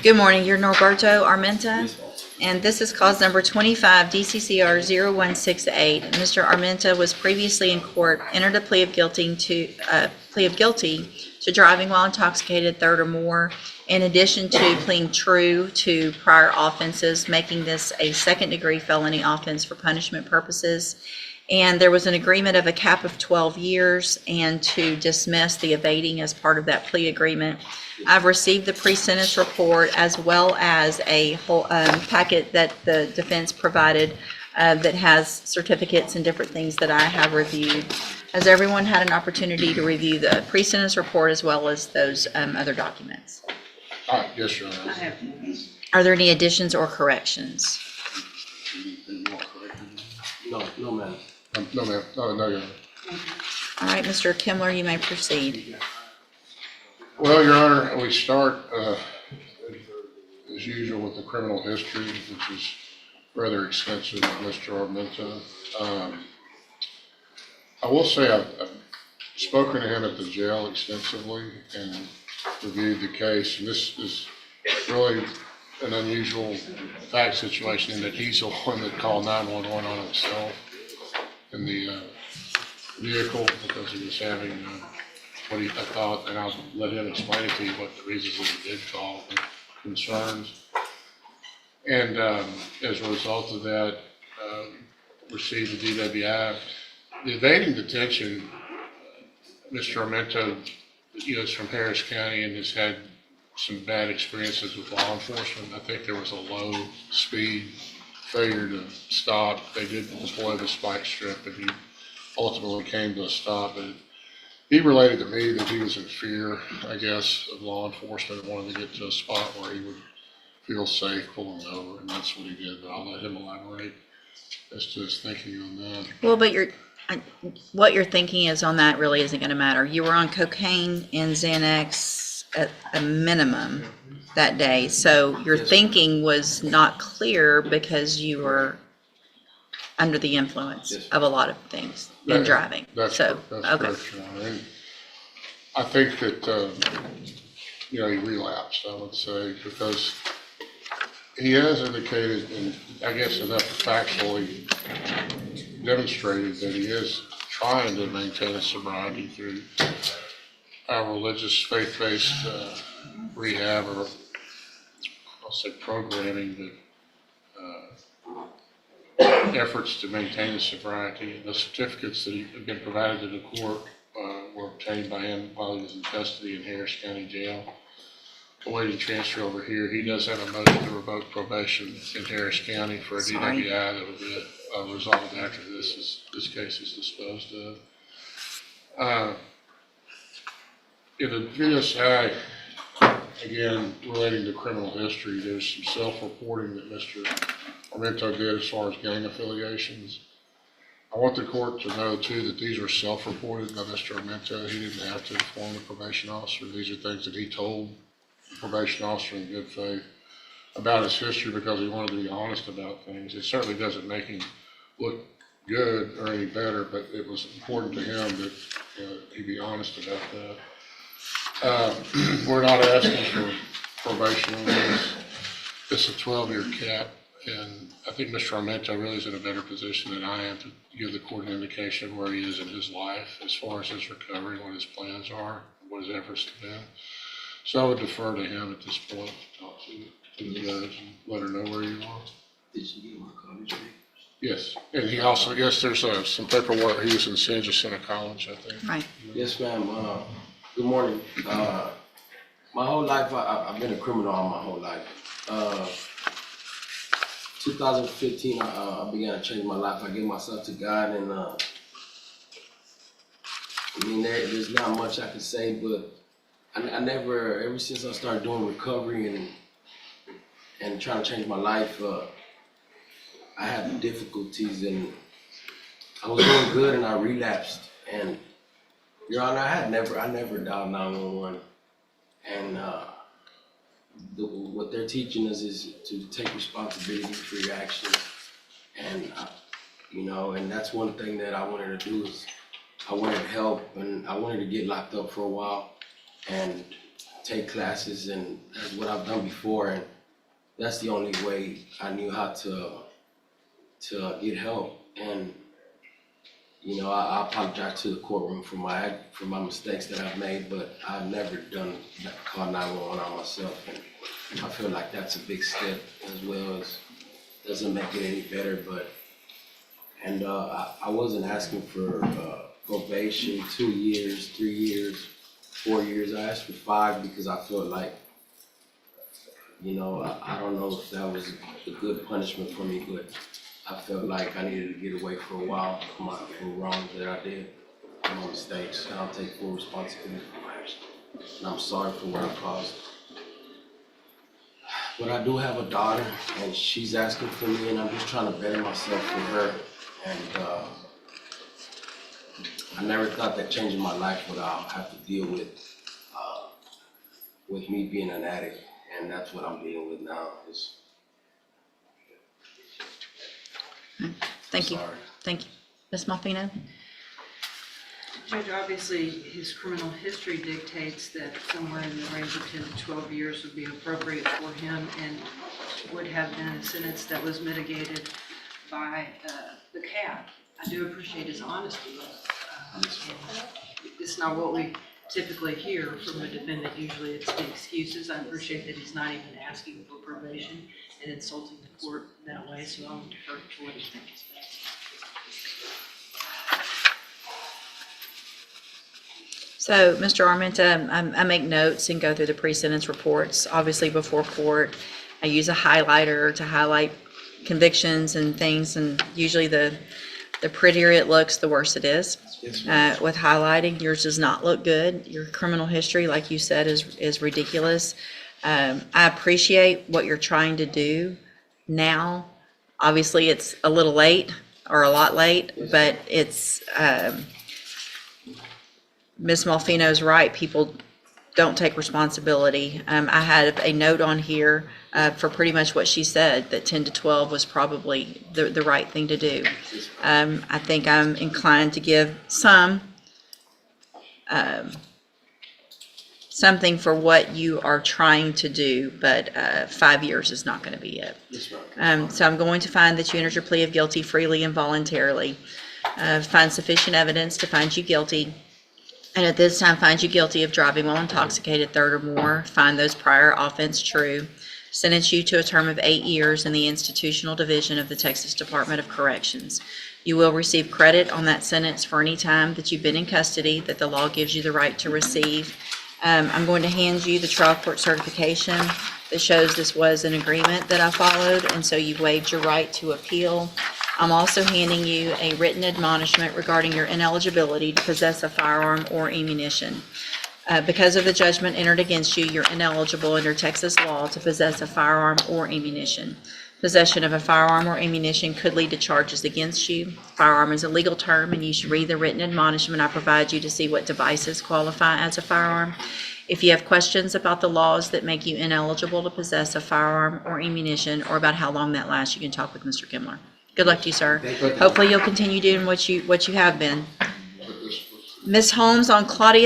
Good morning, you're Norberto Armenta, and this is cause number 25 DCCR 0168. Mr. Armenta was previously in court, entered a plea of guilty to driving while intoxicated, third or more, in addition to pleading true to prior offenses, making this a second-degree felony offense for punishment purposes. And there was an agreement of a cap of 12 years and to dismiss the evading as part of that plea agreement. I've received the pre-sentence report as well as a whole packet that the defense provided that has certificates and different things that I have reviewed. Has everyone had an opportunity to review the pre-sentence report as well as those other documents? Yes, Your Honor. I have. Are there any additions or corrections? No, ma'am. No, ma'am. No, Your Honor. All right, Mr. Kimler, you may proceed. Well, Your Honor, we start as usual with the criminal history, which is rather extensive with Mr. Armenta. I will say I've spoken to him at the jail extensively and reviewed the case. And this is really an unusual fact situation in that he's the one that called 911 on himself in the vehicle because he was having what I thought, and I'll let him explain it to you what the reasons that he did call the concerns. And as a result of that, received the DWI. The evading detention, Mr. Armenta, is from Harris County and has had some bad experiences with law enforcement. I think there was a low speed failure to stop. They did deploy the spike strip and he ultimately came to a stop. But he related to me that he was in fear, I guess, of law enforcement and wanted to get to a spot where he would feel safe pulling over, and that's what he did. But I'll let him elaborate as to his thinking on that. Well, but what you're thinking is on that really isn't going to matter. You were on cocaine and Xanax at a minimum that day, so your thinking was not clear because you were under the influence of a lot of things in driving. That's so correct, okay. Your Honor. And I think that he relapsed, I would say, because he has indicated, and I guess enough factually demonstrated that he is trying to maintain a sobriety through our religious faith-based rehab, or I'll say programming, but efforts to maintain his sobriety. And the certificates that have been provided to the court were obtained by him while he was in custody in Harris County Jail, awaiting transfer over here. He does have a motion to revoke probation in Harris County for a DWI that will be resolved after this case is disposed of. In the VSI, again, relating to criminal history, there's some self-reporting that Mr. Armenta did as far as gang affiliations. I want the court to know too that these are self-reported by Mr. Armenta. He didn't have to inform the probation officer. These are things that he told the probation officer in good faith about his history because he wanted to be honest about things. It certainly doesn't make him look good or any better, but it was important to him that he be honest about that. We're not asking for probation on this. It's a 12-year cap, and I think Mr. Armenta really is in a better position than I am to give the court an indication of where he is in his life as far as his recovery, what his plans are, what his efforts have been. So I would defer to him at this point to talk to the judge and let her know where you are. Did she get my college papers? Yes, and he also, yes, there's some paperwork. He was in San Jacinto College, I think. Right. Yes, ma'am. Good morning. My whole life, I've been a criminal all my whole life. 2015, I began to change my life. I gave myself to God, and there's not much I can say, but I never, ever since I started doing recovery and trying to change my life, I had difficulties, and I was doing good, and I relapsed. And Your Honor, I never dialed 911, and what they're teaching us is to take responsibility for your actions, and and that's one thing that I wanted to do is I wanted help, and I wanted to get locked up for a while, and take classes, and that's what I've done before, and that's the only way I knew how to get help. And you know, I apologize to the courtroom for my mistakes that I've made, but I've never called 911 on myself, and I feel like that's a big step as well. As doesn't make it any better, but I wasn't asking for probation, 2 years, 3 years, 4 years. I asked for 5 because I felt like, you know, I don't know if that was a good punishment for me, but I felt like I needed to get away for a while from wrong that I did, for my mistakes, and I'll take full responsibility for my actions. And I'm sorry for what I caused. But I do have a daughter, and she's asking for me, and I'm just trying to better myself for her. And I never thought that changing my life would have to deal with me being an addict, and that's what I'm dealing with now. Thank you. Sorry. Thank you. Ms. Malfino? Judge, obviously, his criminal history dictates that somewhere in the range of 10 to 12 years would be appropriate for him and would have been a sentence that was mitigated by the cap. I do appreciate his honesty. It's not what we typically hear from a defendant. Usually it's the excuses. I appreciate that he's not even asking for probation and insulting the court that way, so I'll defer to what he thinks is best. So, Mr. Armenta, I make notes and go through the pre-sentence reports. Obviously, before court, I use a highlighter to highlight convictions and things, and usually the prettier it looks, the worse it is. With highlighting, yours does not look good. Your criminal history, like you said, is ridiculous. I appreciate what you're trying to do now. Obviously, it's a little late or a lot late, but it's Ms. Malfino's right. People don't take responsibility. I had a note on here for pretty much what she said, that 10 to 12 was probably the right thing to do. I think I'm inclined to give something for what you are trying to do, but 5 years is not going to be it. So I'm going to find that you entered your plea of guilty freely and voluntarily. Find sufficient evidence to find you guilty. And at this time, find you guilty of driving while intoxicated, third or more. Find those prior offense true. Sentence you to a term of 8 years in the institutional division of the Texas Department of Corrections. You will receive credit on that sentence for any time that you've been in custody that the law gives you the right to receive. I'm going to hand you the trial court certification that shows this was an agreement that I followed, and so you've waived your right to appeal. I'm also handing you a written admonishment regarding your ineligibility to possess a firearm or ammunition. Because of the judgment entered against you, you're ineligible under Texas law to possess a firearm or ammunition. Possession of a firearm or ammunition could lead to charges against you. Firearm is a legal term, and you should read the written admonishment I provide you to see what devices qualify as a firearm. If you have questions about the laws that make you ineligible to possess a firearm or ammunition, or about how long that lasts, you can talk with Mr. Kimler. Good luck to you, sir. Hopefully you'll continue doing what you have been. Ms. Holmes on Claudia